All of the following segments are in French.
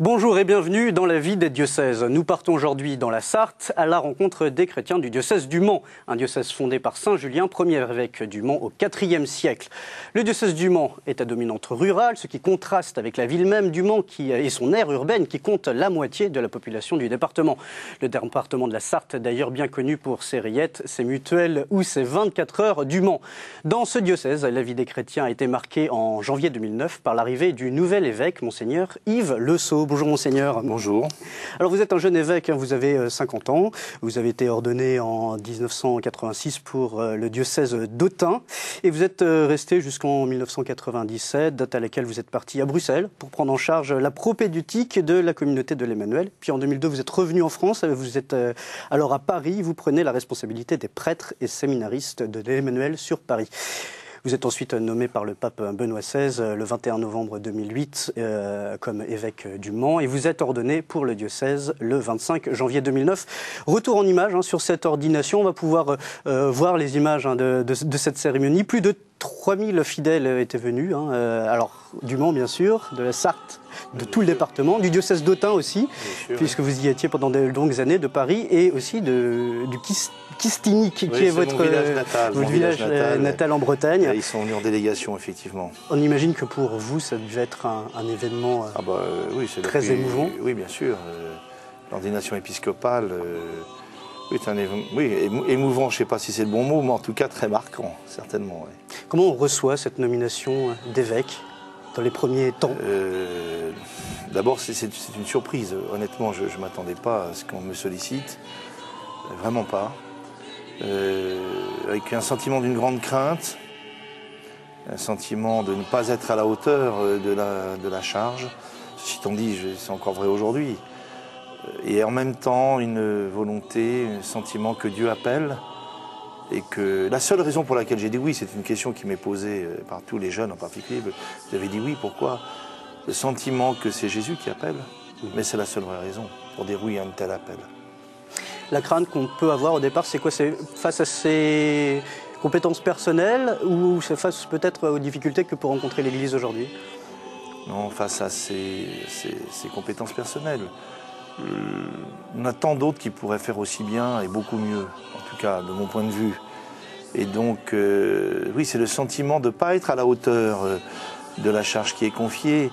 Bonjour et bienvenue dans la vie des diocèses. Nous partons aujourd'hui dans la Sarthe à la rencontre des chrétiens du diocèse du Mans, un diocèse fondé par saint Julien, premier évêque du Mans au IVe siècle. Le diocèse du Mans est à dominante rurale, ce qui contraste avec la ville même du Mans et son aire urbaine qui compte la moitié de la population du département. Le département de la Sarthe est d'ailleurs bien connu pour ses rillettes, ses mutuelles ou ses 24 heures du Mans. Dans ce diocèse, la vie des chrétiens a été marquée en janvier 2009 par l'arrivée du nouvel évêque, monseigneur Yves Le Sceau. Bonjour monseigneur. Bonjour. Alors vous êtes un jeune évêque, vous avez 50 ans, vous avez été ordonné en 1986 pour le diocèse d'Autun et vous êtes resté jusqu'en 1997, date à laquelle vous êtes parti à Bruxelles pour prendre en charge la propédeutique de la communauté de l'Emmanuel. Puis en 2002 vous êtes revenu en France, vous êtes alors à Paris, vous prenez la responsabilité des prêtres et séminaristes de l'Emmanuel sur Paris. Vous êtes ensuite nommé par le pape Benoît XVI le 21 novembre 2008 comme évêque du Mans et vous êtes ordonné pour le diocèse le 25 janvier 2009. Retour en images sur cette ordination, on va pouvoir voir les images de cette cérémonie. Plus de 3000 fidèles étaient venus, alors du Mans bien sûr, de la Sarthe, de tout le département, du diocèse d'Autun aussi, puisque vous y étiez pendant de longues années, de Paris et aussi du Kistinic, qui est votre village natal en Bretagne. Et ils sont venus en délégation, effectivement. On imagine que pour vous, ça devait être un événement très émouvant. Oui, bien sûr. L'ordination épiscopale, émouvant, je ne sais pas si c'est le bon mot, mais en tout cas très marquant, certainement. Oui. Comment on reçoit cette nomination d'évêque dans les premiers temps? D'abord, c'est une surprise. Honnêtement, je ne m'attendais pas à ce qu'on me sollicite. Vraiment pas. Avec un sentiment d'une grande crainte, un sentiment de ne pas être à la hauteur de la charge. Ceci étant dit, c'est encore vrai aujourd'hui. Et en même temps, une volonté, un sentiment que Dieu appelle. Et que la seule raison pour laquelle j'ai dit oui, c'est une question qui m'est posée par tous les jeunes en particulier. Vous avez dit oui, pourquoi? Le sentiment que c'est Jésus qui appelle. Mais c'est la seule vraie raison pour dire oui à un tel appel. La crainte qu'on peut avoir au départ, c'est quoi? C'est face à ses compétences personnelles ou c'est face peut-être aux difficultés que peut rencontrer l'Église aujourd'hui? Non, face à ses compétences personnelles. On a tant d'autres qui pourraient faire aussi bien et beaucoup mieux, en tout cas de mon point de vue. Et donc, oui, c'est le sentiment de ne pas être à la hauteur de la charge qui est confiée.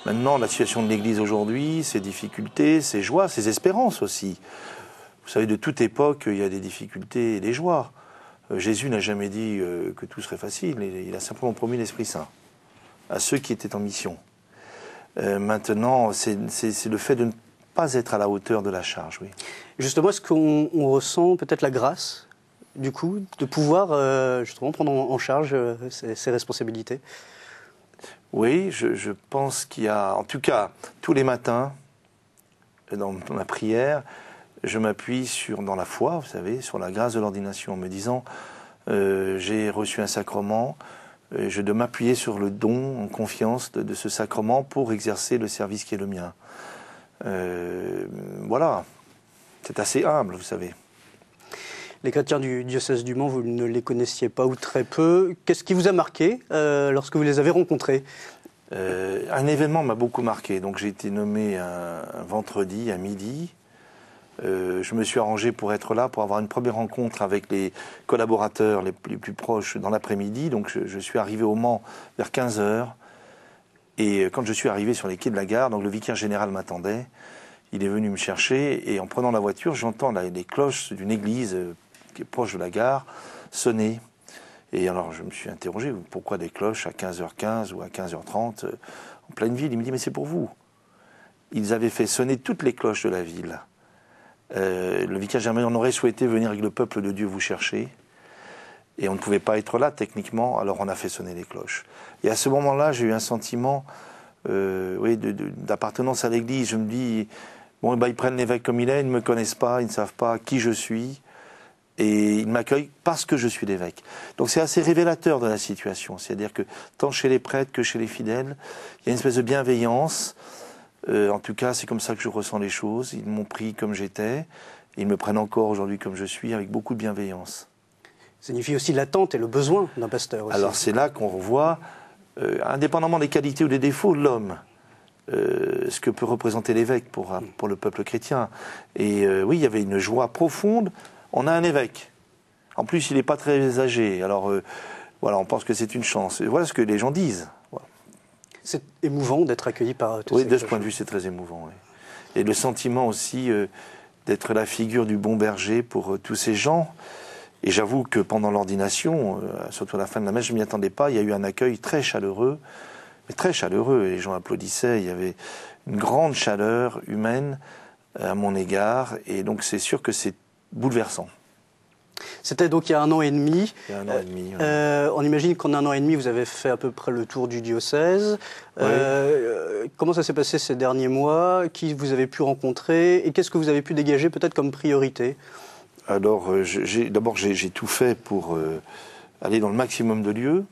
Maintenant, la situation de l'Église aujourd'hui, ses difficultés, ses joies, ses espérances aussi. Vous savez, de toute époque, il y a des difficultés et des joies. Jésus n'a jamais dit que tout serait facile, il a simplement promis l'Esprit Saint à ceux qui étaient en mission. Maintenant, c'est le fait de ne pas être à la hauteur de la charge, oui. Justement, est-ce qu'on ressent peut-être la grâce, du coup, de pouvoir justement prendre en charge ces responsabilités? Oui, je pense qu'il y a, en tout cas, tous les matins, dans ma prière, je m'appuie dans la foi, vous savez, sur la grâce de l'ordination, en me disant, j'ai reçu un sacrement, je dois m'appuyer sur le don, en confiance de ce sacrement pour exercer le service qui est le mien. Voilà, c'est assez humble, vous savez. Les chrétiens du diocèse du Mans, vous ne les connaissiez pas ou très peu. Qu'est-ce qui vous a marqué lorsque vous les avez rencontrés? Un événement m'a beaucoup marqué. Donc j'ai été nommé un vendredi à midi. Je me suis arrangé pour être là, pour avoir une première rencontre avec les collaborateurs les plus proches dans l'après-midi. Donc je suis arrivé au Mans vers 15h. Et quand je suis arrivé sur les quais de la gare, donc le vicaire général m'attendait. Il est venu me chercher et en prenant la voiture, j'entends les cloches d'une église qui est proche de la gare sonner. Et alors je me suis interrogé, pourquoi des cloches à 15h15 ou à 15h30 en pleine ville? Il me dit, mais c'est pour vous. Ils avaient fait sonner toutes les cloches de la ville. Le vicaire général, on aurait souhaité venir avec le peuple de Dieu vous chercher. Et on ne pouvait pas être là techniquement, alors on a fait sonner les cloches. Et à ce moment-là, j'ai eu un sentiment d'appartenance à l'Église. Je me dis, bon, ils prennent l'évêque comme il est, ils ne me connaissent pas, ils ne savent pas qui je suis. Et ils m'accueillent parce que je suis l'évêque. Donc c'est assez révélateur de la situation. C'est-à-dire que tant chez les prêtres que chez les fidèles, il y a une espèce de bienveillance. En tout cas, c'est comme ça que je ressens les choses. Ils m'ont pris comme j'étais. Ils me prennent encore aujourd'hui comme je suis, avec beaucoup de bienveillance. Ça signifie aussi l'attente et le besoin d'un pasteur aussi. Alors c'est là qu'on revoit, indépendamment des qualités ou des défauts de l'homme, ce que peut représenter l'évêque pour le peuple chrétien. Et oui, il y avait une joie profonde. On a un évêque. En plus, il n'est pas très âgé. Alors, voilà, on pense que c'est une chance. Et voilà ce que les gens disent. Voilà. C'est émouvant d'être accueilli par tous Oui, ces de ce point de vue, c'est très émouvant. Oui. Et le sentiment aussi d'être la figure du bon berger pour tous ces gens. Et j'avoue que pendant l'ordination, surtout à la fin de la messe, je ne m'y attendais pas. Il y a eu un accueil très chaleureux. Mais très chaleureux, et les gens applaudissaient, il y avait une grande chaleur humaine à mon égard, et donc c'est sûr que c'est bouleversant. C'était donc il y a 1 an et demi. Il y a 1 an et demi. On imagine qu'en 1 an et demi, vous avez fait à peu près le tour du diocèse. Oui. Comment ça s'est passé ces derniers mois? Qui vous avez pu rencontrer? Et qu'est-ce que vous avez pu dégager peut-être comme priorité? Alors, d'abord, j'ai tout fait pour aller dans le maximum de lieux.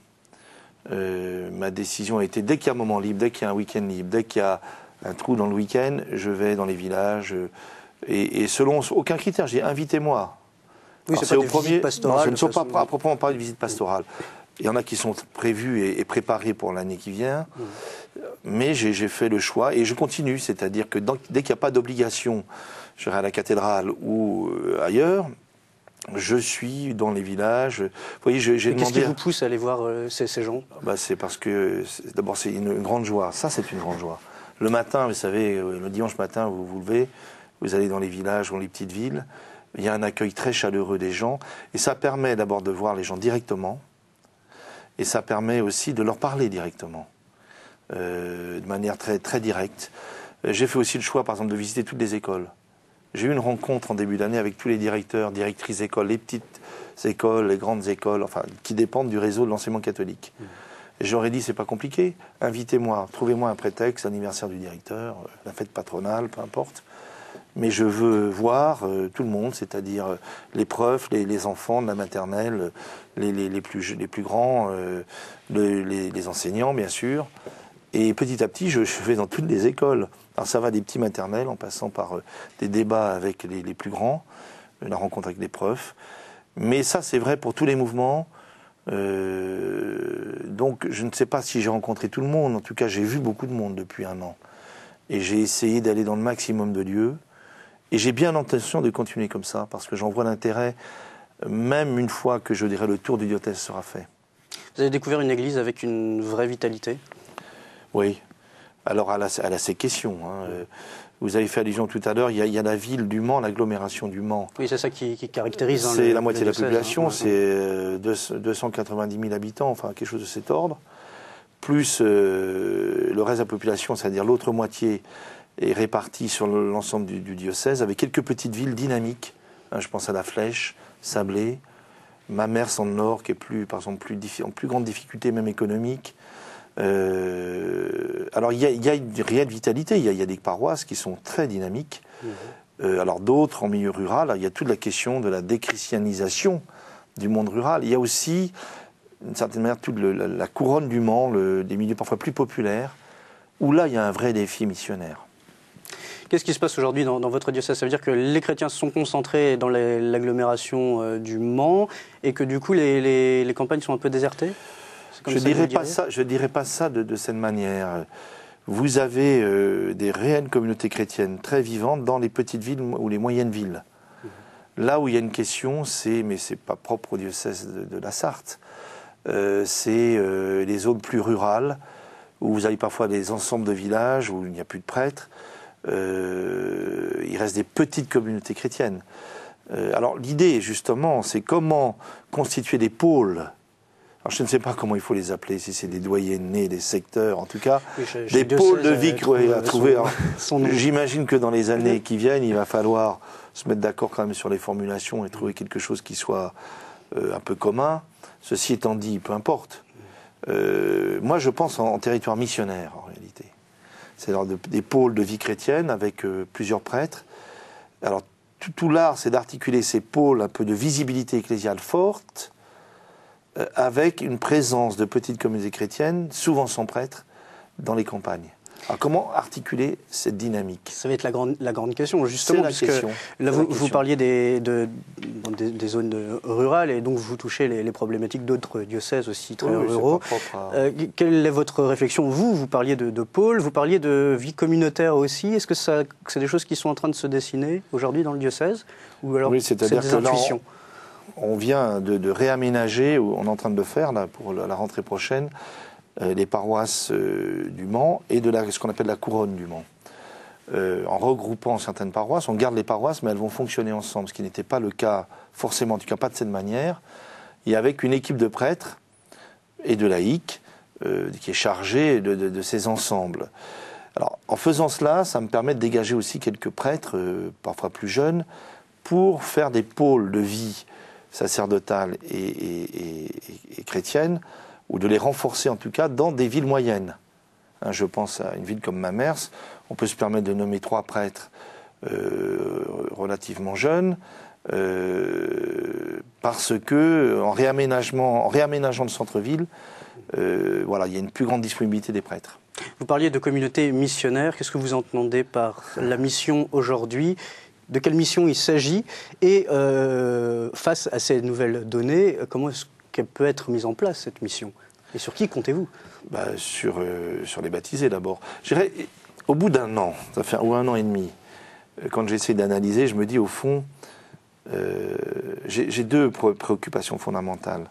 Ma décision a été, dès qu'il y a un moment libre, dès qu'il y a un week-end libre, dès qu'il y a un trou dans le week-end, je vais dans les villages. Et selon aucun critère, j'ai invitez-moi. Oui, c'est pas des visites pastorales. Non, ce ne sont pas à proprement parler de visites pastorales. Il y en a qui sont prévues et préparées pour l'année qui vient. Mais j'ai fait le choix et je continue. C'est-à-dire que dès qu'il n'y a pas d'obligation, je serai à la cathédrale ou ailleurs, je suis dans les villages. Vous voyez, j'ai demandé. Qu'est-ce qui vous pousse à aller voir ces gens? C'est parce que, d'abord, c'est une grande joie. Ça, c'est une grande joie. Le matin, vous savez, le dimanche matin, vous vous levez, vous allez dans les villages, dans les petites villes. Il y a un accueil très chaleureux des gens. Et ça permet d'abord de voir les gens directement. Et ça permet aussi de leur parler directement. De manière très, très directe. J'ai fait aussi le choix, par exemple, de visiter toutes les écoles. J'ai eu une rencontre en début d'année avec tous les directeurs, directrices d'écoles, les petites écoles, les grandes écoles, enfin, qui dépendent du réseau de l'enseignement catholique. Et j'aurais dit, c'est pas compliqué, invitez-moi, trouvez-moi un prétexte, l'anniversaire du directeur, la fête patronale, peu importe. Mais je veux voir tout le monde, c'est-à-dire les profs, les enfants de la maternelle, les plus grands, les enseignants, bien sûr. Et petit à petit, je vais dans toutes les écoles. Alors ça va des petits maternels en passant par des débats avec les plus grands, la rencontre avec les profs. Mais ça, c'est vrai pour tous les mouvements. Donc je ne sais pas si j'ai rencontré tout le monde. En tout cas, j'ai vu beaucoup de monde depuis 1 an. Et j'ai essayé d'aller dans le maximum de lieux. Et j'ai bien l'intention de continuer comme ça, parce que j'en vois l'intérêt, même une fois que, je dirais, le tour du diocèse sera fait. Vous avez découvert une église avec une vraie vitalité? Oui. Alors, elle a ses questions. Vous avez fait allusion tout à l'heure, il y a la ville du Mans, l'agglomération du Mans. Oui, c'est ça qui caractérise. C'est la moitié de la population, c'est 290 000 habitants, enfin quelque chose de cet ordre. Plus le reste de la population, c'est-à-dire l'autre moitié, est répartie sur l'ensemble du diocèse, avec quelques petites villes dynamiques. Je pense à La Flèche, Sablé, Mamers en Nord, qui est par exemple en plus grande difficulté, même économique. Alors il y a une réelle vitalité, il y a des paroisses qui sont très dynamiques. Alors d'autres en milieu rural, il y a toute la question de la déchristianisation du monde rural. Il y a aussi, d'une certaine manière, toute la couronne du Mans, des milieux parfois plus populaires, où là il y a un vrai défi missionnaire. Qu'est-ce qui se passe aujourd'hui dans votre diocèse? Ça veut dire que les chrétiens se sont concentrés dans l'agglomération du Mans et que du coup les campagnes sont un peu désertées? Je ne dirais pas ça de cette manière. Vous avez des réelles communautés chrétiennes très vivantes dans les petites villes ou les moyennes villes. Là où il y a une question, mais c'est pas propre au diocèse de la Sarthe, c'est les zones plus rurales, où vous avez parfois des ensembles de villages où il n'y a plus de prêtres. Il reste des petites communautés chrétiennes. Alors l'idée, justement, c'est comment constituer des pôles. Alors je ne sais pas comment il faut les appeler, si c'est des doyennés, des secteurs, en tout cas, oui, des pôles de vie à trouver. J'imagine que dans les années qui viennent, il va falloir se mettre d'accord quand même sur les formulations et trouver quelque chose qui soit un peu commun. Ceci étant dit, peu importe. Moi, je pense en territoire missionnaire, en réalité. C'est-à-dire des pôles de vie chrétienne avec plusieurs prêtres. Alors, tout l'art, c'est d'articuler ces pôles un peu de visibilité ecclésiale forte, avec une présence de petites communautés chrétiennes, souvent sans prêtre, dans les campagnes. Alors comment articuler cette dynamique? Ça va être la grande question, justement, puisque là, vous parliez des zones rurales, et donc vous touchez les problématiques d'autres diocèses aussi très ruraux. Quelle est votre réflexion? Vous parliez de pôle, vous parliez de vie communautaire aussi. Est-ce que c'est des choses qui sont en train de se dessiner aujourd'hui dans le diocèse? Ou alors oui, c'est-à-dire des intuitions? On vient de réaménager, ou on est en train de le faire là, pour la rentrée prochaine, les paroisses du Mans et de ce qu'on appelle la couronne du Mans. En regroupant certaines paroisses, on garde les paroisses, mais elles vont fonctionner ensemble, ce qui n'était pas le cas forcément, en tout cas pas de cette manière, et avec une équipe de prêtres et de laïcs qui est chargée de ces ensembles. Alors, en faisant cela, ça me permet de dégager aussi quelques prêtres, parfois plus jeunes, pour faire des pôles de vie sacerdotale et chrétienne, ou de les renforcer en tout cas dans des villes moyennes. Je pense à une ville comme Mamers, on peut se permettre de nommer 3 prêtres relativement jeunes, parce que en réaménageant le centre-ville, voilà, il y a une plus grande disponibilité des prêtres. Vous parliez de communauté missionnaire, qu'est-ce que vous entendez par la mission aujourd'hui? De quelle mission il s'agit? Et face à ces nouvelles données, comment est-ce qu'elle peut être mise en place, cette mission? Et sur qui comptez-vous? Sur les baptisés d'abord. Je dirais, au bout d'un an, ça fait un an et demi, quand j'essaie d'analyser, je me dis au fond, j'ai 2 préoccupations fondamentales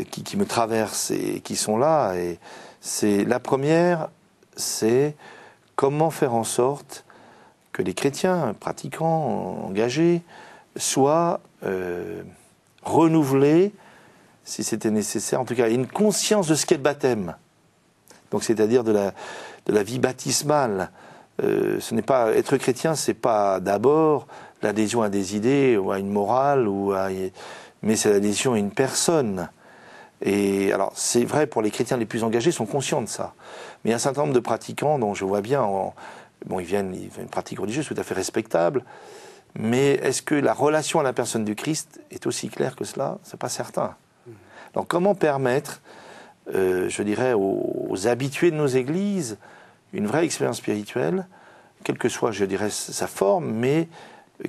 qui me traversent et qui sont là. Et la première, c'est comment faire en sorte que les chrétiens pratiquants, engagés, soient renouvelés, si c'était nécessaire, en tout cas une conscience de ce qu'est le baptême. Donc c'est-à-dire de la vie baptismale. Ce n'est pas être chrétien, c'est pas d'abord l'adhésion à des idées ou à une morale mais c'est l'adhésion à une personne. Et alors c'est vrai pour les chrétiens les plus engagés, sont conscients de ça. Mais il y a un certain nombre de pratiquants dont je vois bien, ils viennent une pratique religieuse tout à fait respectable. Mais est-ce que la relation à la personne du Christ est aussi claire que cela? C'est pas certain. Donc comment permettre, je dirais, aux habitués de nos églises une vraie expérience spirituelle, quelle que soit, je dirais, sa forme, mais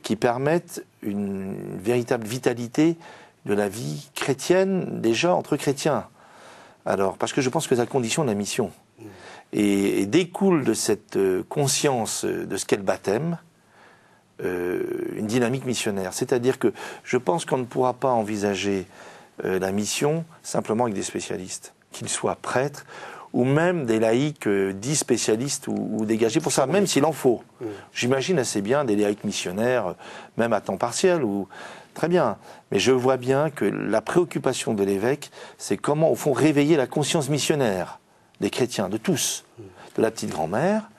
qui permette une véritable vitalité de la vie chrétienne, déjà entre chrétiens. Alors, parce que je pense que c'est la condition de la mission. Et découle de cette conscience de ce qu'est le baptême, une dynamique missionnaire. C'est-à-dire que je pense qu'on ne pourra pas envisager la mission simplement avec des spécialistes, qu'ils soient prêtres ou même des laïcs dits spécialistes ou dégagés pour ça, même s'il en faut. J'imagine assez bien des laïcs missionnaires, même à temps partiel, très bien. Mais je vois bien que la préoccupation de l'évêque, c'est comment, au fond, réveiller la conscience missionnaire des chrétiens, de tous, de la petite grand-mère,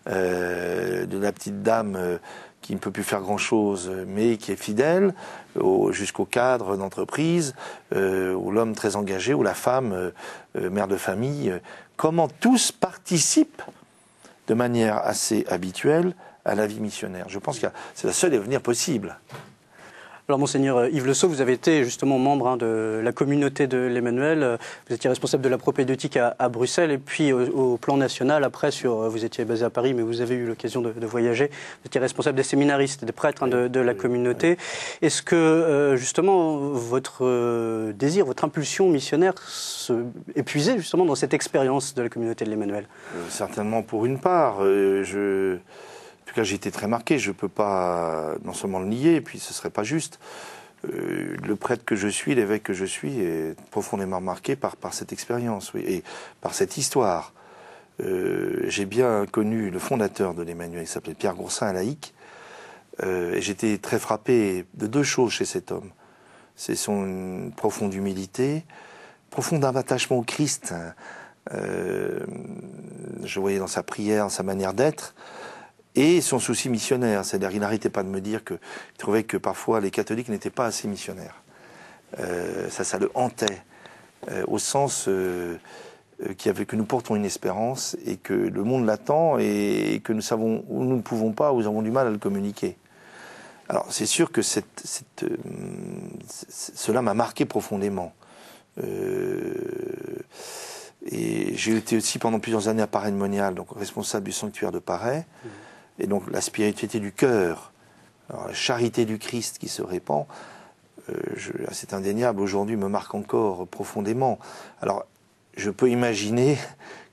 de la petite dame qui ne peut plus faire grand-chose, mais qui est fidèle, jusqu'au cadre d'entreprise, ou l'homme très engagé, ou la femme, mère de famille. Comment tous participent de manière assez habituelle à la vie missionnaire. Je pense que c'est la seule avenir possible. Alors, Monseigneur Yves Le Sceau, vous avez été justement membre de la communauté de l'Emmanuel. Vous étiez responsable de la propédeutique à Bruxelles et puis au plan national. Après, vous étiez basé à Paris, mais vous avez eu l'occasion de voyager. Vous étiez responsable des séminaristes, des prêtres de la communauté. Est-ce que justement votre désir, votre impulsion missionnaire est puisée justement dans cette expérience de la communauté de l'Emmanuel? Certainement pour une part. En tout cas, j'ai été très marqué, je ne peux pas non seulement le nier, et puis ce ne serait pas juste. Le prêtre que je suis, l'évêque que je suis, est profondément marqué par cette expérience, oui, et par cette histoire. J'ai bien connu le fondateur de l'Emmanuel, qui s'appelait Pierre Goursin, un laïc, et j'étais très frappé de 2 choses chez cet homme. C'est son profonde humilité, profond attachement au Christ. Je voyais dans sa prière, sa manière d'être, et son souci missionnaire, c'est-à-dire qu'il n'arrêtait pas de me dire qu'il trouvait que parfois les catholiques n'étaient pas assez missionnaires. Ça le hantait, au sens que nous portons une espérance et que le monde l'attend et que nous savons où nous ne pouvons pas, où nous avons du mal à le communiquer. Alors c'est sûr que cela m'a marqué profondément. Et j'ai été aussi pendant plusieurs années à Paray-le-Monial, donc responsable du sanctuaire de Paray. Et donc la spiritualité du cœur, alors, la charité du Christ qui se répand, c'est indéniable, aujourd'hui me marque encore profondément. Alors je peux imaginer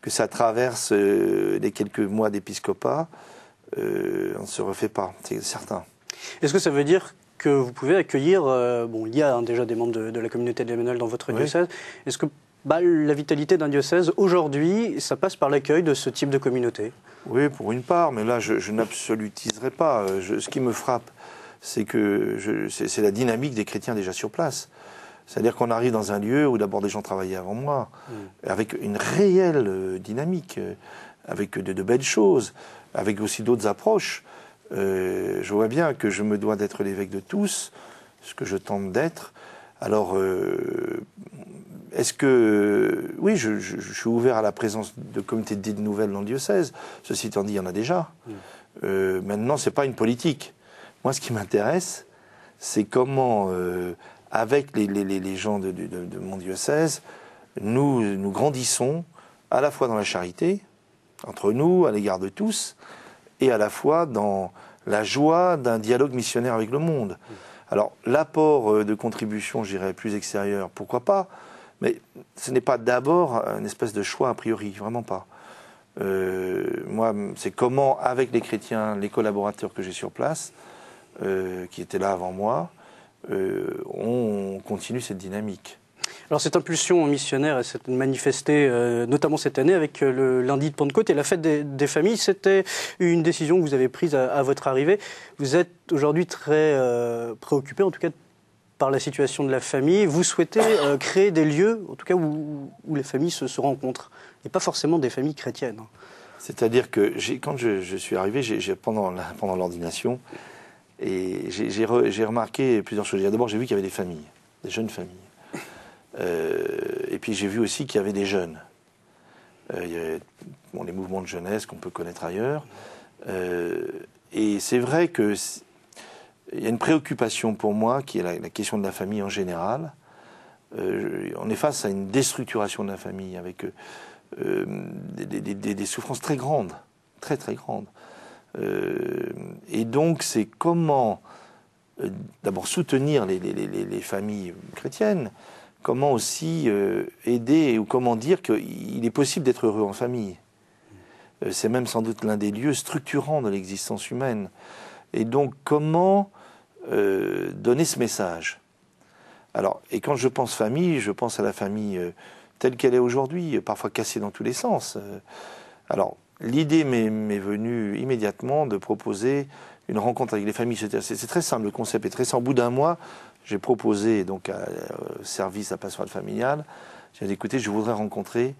que ça traverse les quelques mois d'épiscopat, on ne se refait pas, c'est certain. Est-ce que ça veut dire que vous pouvez accueillir, il y a déjà des membres de la communauté de l'Emmanuel dans votre diocèse, est-ce que la vitalité d'un diocèse, aujourd'hui, ça passe par l'accueil de ce type de communauté? Oui, pour une part, mais là, je n'absolutiserai pas. Ce qui me frappe, c'est que c'est la dynamique des chrétiens déjà sur place. C'est-à-dire qu'on arrive dans un lieu où d'abord des gens travaillaient avant moi, avec une réelle dynamique, avec de belles choses, avec aussi d'autres approches. Je vois bien que je me dois d'être l'évêque de tous, ce que je tente d'être. Alors, est-ce que... Oui, je suis ouvert à la présence de comités de dites nouvelles dans le diocèse. Ceci étant dit, il y en a déjà. Maintenant, ce n'est pas une politique. Moi, ce qui m'intéresse, c'est comment, avec les gens de mon diocèse, nous grandissons à la fois dans la charité, entre nous, à l'égard de tous, et à la fois dans la joie d'un dialogue missionnaire avec le monde. Alors, l'apport de contribution, je dirais, plus extérieur, pourquoi pas, mais ce n'est pas d'abord une espèce de choix a priori, vraiment pas. Moi, c'est comment, avec les chrétiens, les collaborateurs que j'ai sur place, qui étaient là avant moi, on continue cette dynamique. Alors cette impulsion missionnaire, elle s'est manifestée notamment cette année avec le lundi de Pentecôte et la fête des familles. C'était une décision que vous avez prise à votre arrivée. Vous êtes aujourd'hui très préoccupé, en tout cas, par la situation de la famille. Vous souhaitez créer des lieux, en tout cas, où les familles se rencontrent, et pas forcément des familles chrétiennes. C'est-à-dire que quand je suis arrivé, pendant l'ordination, et j'ai remarqué plusieurs choses. D'abord, j'ai vu qu'il y avait des familles, des jeunes familles. Et puis j'ai vu aussi qu'il y avait des jeunes. Il y avait les mouvements de jeunesse qu'on peut connaître ailleurs. Et c'est vrai qu'il y a une préoccupation pour moi qui est la question de la famille en général. On est face à une déstructuration de la famille avec des souffrances très grandes, très très grandes. Et donc c'est comment d'abord soutenir les familles chrétiennes, comment aussi aider ou comment dire qu'il est possible d'être heureux en famille. C'est même sans doute l'un des lieux structurants de l'existence humaine. Et donc comment donner ce message? Alors, et quand je pense famille, je pense à la famille telle qu'elle est aujourd'hui, parfois cassée dans tous les sens. Alors, l'idée m'est venue immédiatement de proposer une rencontre avec les familles. C'est très simple, le concept est très simple. Au bout d'un mois, j'ai proposé donc au service à pastoral familiale, j'ai dit écoutez, je voudrais rencontrer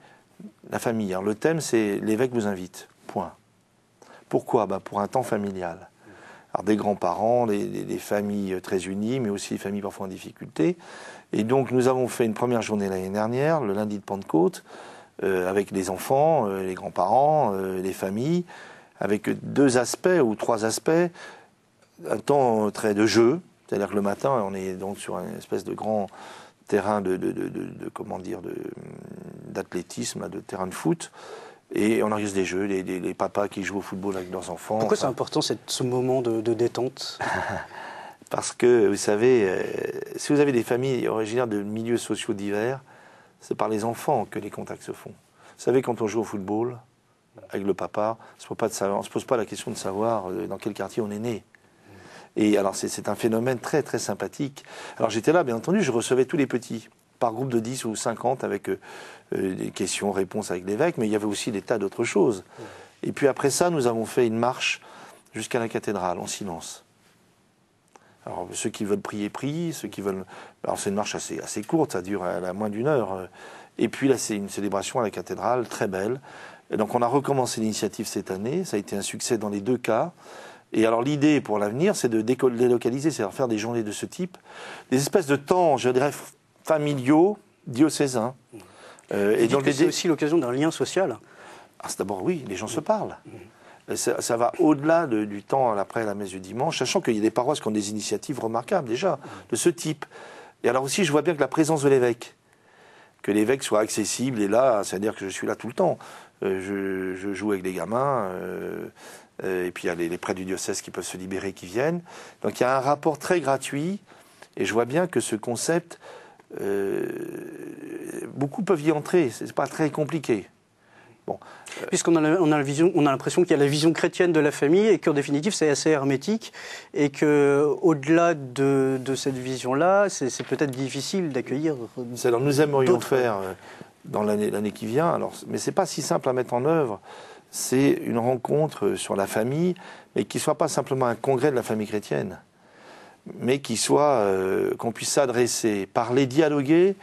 la famille. Alors, le thème, c'est l'évêque vous invite. Point. Pourquoi? Pour un temps familial. Alors, des grands-parents, des familles très unies, mais aussi des familles parfois en difficulté. Et donc, nous avons fait une première journée l'année dernière, le lundi de Pentecôte, avec les enfants, les grands-parents, les familles, avec deux aspects ou trois aspects. Un temps très de jeu, c'est-à-dire que le matin, on est donc sur une espèce de grand terrain d'athlétisme, de terrain de foot. Et on organise des jeux, les papas qui jouent au football avec leurs enfants. Pourquoi c'est important ce moment de détente? Parce que, vous savez, si vous avez des familles originaires de milieux sociaux divers, c'est par les enfants que les contacts se font. Vous savez, quand on joue au football, avec le papa, on ne se pose pas la question de savoir dans quel quartier on est né. Et alors, c'est un phénomène très, très sympathique. Alors, j'étais là, bien entendu, je recevais tous les petits, par groupe de 10 ou 50, avec des questions-réponses avec l'évêque, mais il y avait aussi des tas d'autres choses. Et puis après ça, nous avons fait une marche jusqu'à la cathédrale, en silence. Alors, ceux qui veulent prier, prient. Ceux qui veulent... Alors, c'est une marche assez courte, ça dure à moins d'une heure. Et puis là, c'est une célébration à la cathédrale, très belle. Et donc, on a recommencé l'initiative cette année. Ça a été un succès dans les deux cas. Et alors, l'idée pour l'avenir, c'est de délocaliser, c'est-à-dire faire des journées de ce type. Des espèces de temps, je dirais, familiaux, diocésains. Et donc, c'est aussi l'occasion d'un lien social. C'est d'abord, oui, les gens se parlent. Ça va au-delà du temps après la messe du dimanche, sachant qu'il y a des paroisses qui ont des initiatives remarquables déjà, de ce type. Et alors aussi, je vois bien que la présence de l'évêque, que l'évêque soit accessible et là, c'est-à-dire que je suis là tout le temps. Je joue avec les gamins, et puis il y a les prêtres du diocèse qui peuvent se libérer, qui viennent. Donc il y a un rapport très gratuit, et je vois bien que ce concept, beaucoup peuvent y entrer, c'est pas très compliqué. Bon. Puisqu'on a l'impression qu'il y a la vision chrétienne de la famille et qu'en définitive c'est assez hermétique et qu'au-delà de cette vision-là, c'est peut-être difficile d'accueillir. Alors nous aimerions faire dans l'année qui vient, mais c'est pas si simple à mettre en œuvre. C'est une rencontre sur la famille, mais qui soit pas simplement un congrès de la famille chrétienne, mais qui soit qu'on puisse s'adresser, parler, dialoguer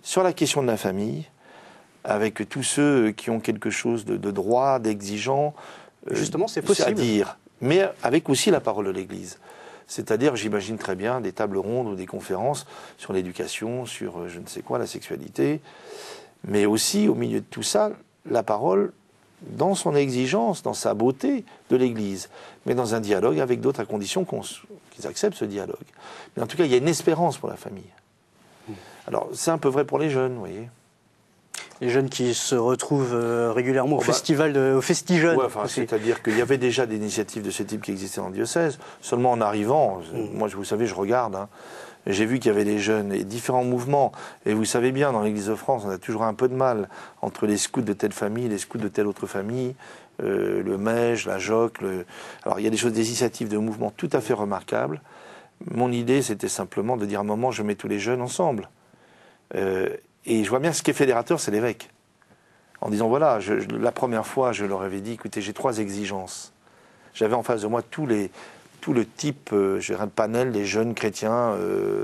sur la question de la famille, avec tous ceux qui ont quelque chose de droit, d'exigeant, justement, c'est possible à dire, mais avec aussi la parole de l'Église. C'est-à-dire, j'imagine très bien des tables rondes ou des conférences sur l'éducation, sur je ne sais quoi, la sexualité, mais aussi au milieu de tout ça, la parole dans son exigence, dans sa beauté de l'Église, mais dans un dialogue avec d'autres à condition qu'ils acceptent ce dialogue. Mais en tout cas, il y a une espérance pour la famille. Alors, c'est un peu vrai pour les jeunes, vous voyez. Les jeunes qui se retrouvent régulièrement au festival, au Festi-Jeunes. Ouais, c'est-à-dire qu'il y avait déjà des initiatives de ce type qui existaient dans le diocèse. Seulement en arrivant, moi, vous savez, je regarde, j'ai vu qu'il y avait des jeunes et différents mouvements. Et vous savez bien, dans l'Église de France, on a toujours un peu de mal entre les scouts de telle famille, les scouts de telle autre famille, le MEJ, la JOC. Alors, il y a des initiatives de mouvements tout à fait remarquables. Mon idée, c'était simplement de dire à un moment, je mets tous les jeunes ensemble. Et je vois bien ce qui est fédérateur, c'est l'évêque. En disant, voilà, la première fois, je leur avais dit, écoutez, j'ai 3 exigences. J'avais en face de moi tout le type, un panel des jeunes chrétiens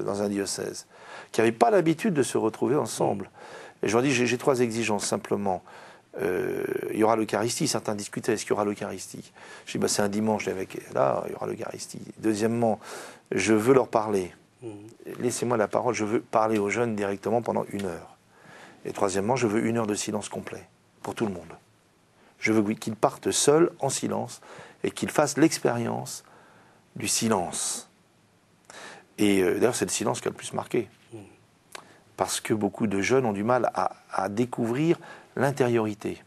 dans un diocèse, qui n'avaient pas l'habitude de se retrouver ensemble. Et je leur dis, j'ai 3 exigences, simplement. Il y aura l'Eucharistie, certains discutaient, est-ce qu'il y aura l'Eucharistie? Je dis, c'est un dimanche, l'évêque est là, il y aura l'Eucharistie. Deuxièmement, je veux leur parler. Laissez-moi la parole, je veux parler aux jeunes directement pendant 1 heure. Et troisièmement, je veux 1 heure de silence complet, pour tout le monde. Je veux qu'ils partent seuls, en silence, et qu'ils fassent l'expérience du silence. Et d'ailleurs, c'est le silence qui a le plus marqué. Parce que beaucoup de jeunes ont du mal à découvrir l'intériorité.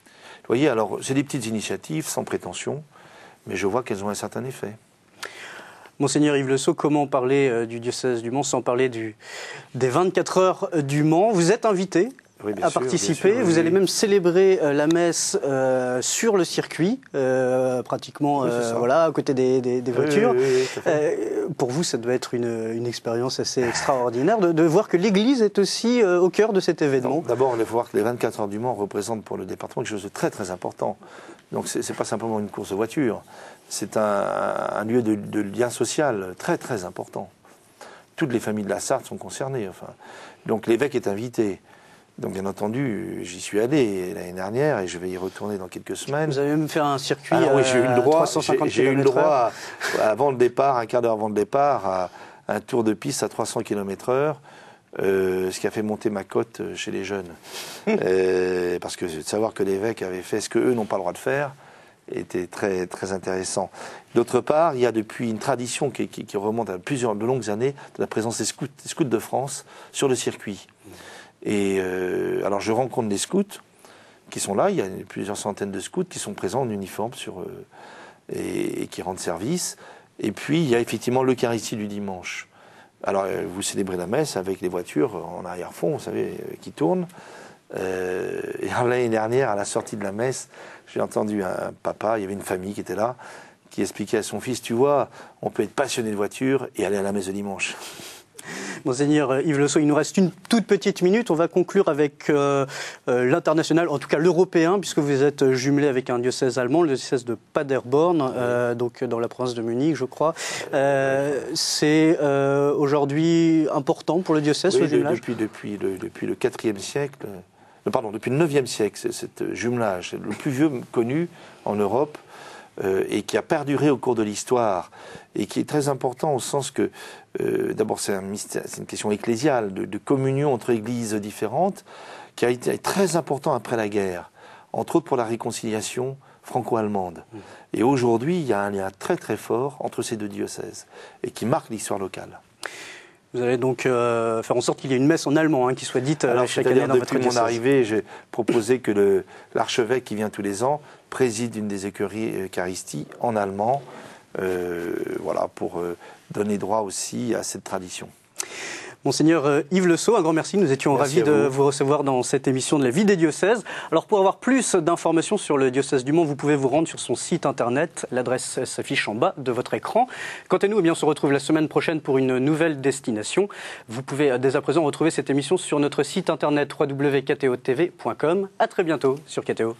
Vous voyez, alors, c'est des petites initiatives, sans prétention, mais je vois qu'elles ont un certain effet. Monseigneur Yves Le Sceau, comment parler du diocèse du Mans sans parler des 24 heures du Mans? Vous êtes invité à participer, sûr, vous allez même célébrer la messe sur le circuit, pratiquement voilà, à côté des voitures. Pour vous, ça doit être une expérience assez extraordinaire de voir que l'Église est aussi au cœur de cet événement. D'abord, il faut voir que les 24 heures du Mans représentent pour le département quelque chose de très très important. Donc c'est pas simplement une course de voiture, c'est un lieu de lien social très très important. Toutes les familles de la Sarthe sont concernées. Donc l'évêque est invité. Donc bien entendu, j'y suis allé l'année dernière et je vais y retourner dans quelques semaines. Vous avez même fait un circuit oui, j'ai eu le droit, 350 j'ai eu le droit avant le départ, un quart d'heure avant le départ, à un tour de piste à 300 km/h. Ce qui a fait monter ma cote chez les jeunes. Parce que de savoir que l'évêque avait fait ce qu'eux n'ont pas le droit de faire était très, très intéressant. D'autre part, il y a depuis une tradition qui remonte à de longues années de la présence des scouts de France sur le circuit. Et alors je rencontre des scouts qui sont là, il y a plusieurs centaines de scouts qui sont présents en uniforme et qui rendent service. Et puis il y a effectivement l'Eucharistie du dimanche. Alors, vous célébrez la messe avec les voitures en arrière-fond, vous savez, qui tournent. Et l'année dernière, à la sortie de la messe, j'ai entendu un papa, il y avait une famille qui était là, qui expliquait à son fils, tu vois, on peut être passionné de voiture et aller à la messe de dimanche. Monseigneur Yves Le Sceau, il nous reste une toute petite minute. On va conclure avec l'international, en tout cas l'européen, puisque vous êtes jumelé avec un diocèse allemand, le diocèse de Paderborn, donc dans la province de Munich, je crois. C'est aujourd'hui important pour le diocèse, ce jumelage? Depuis le 4e siècle, depuis le 9e siècle, c'est ce jumelage, c'est le plus vieux connu en Europe. Et qui a perduré au cours de l'histoire et qui est très important au sens que, d'abord c'est une question ecclésiale, de communion entre églises différentes, qui a été très important après la guerre, entre autres pour la réconciliation franco-allemande. Et aujourd'hui, il y a un lien très très fort entre ces deux diocèses et qui marque l'histoire locale. Vous allez donc faire en sorte qu'il y ait une messe en allemand qui soit dite chaque année dans votre diocèse. Depuis mon arrivée, j'ai proposé que l'archevêque qui vient tous les ans préside une des écuries Eucharistie en allemand, voilà, pour donner droit aussi à cette tradition. Monseigneur Yves Le Sceau, un grand merci. Nous étions ravis de vous recevoir dans cette émission de la vie des diocèses. Alors pour avoir plus d'informations sur le diocèse du Mans, vous pouvez vous rendre sur son site internet. L'adresse s'affiche en bas de votre écran. Quant à nous, on se retrouve la semaine prochaine pour une nouvelle destination. Vous pouvez dès à présent retrouver cette émission sur notre site internet www.kto.tv.com. À très bientôt sur KTO.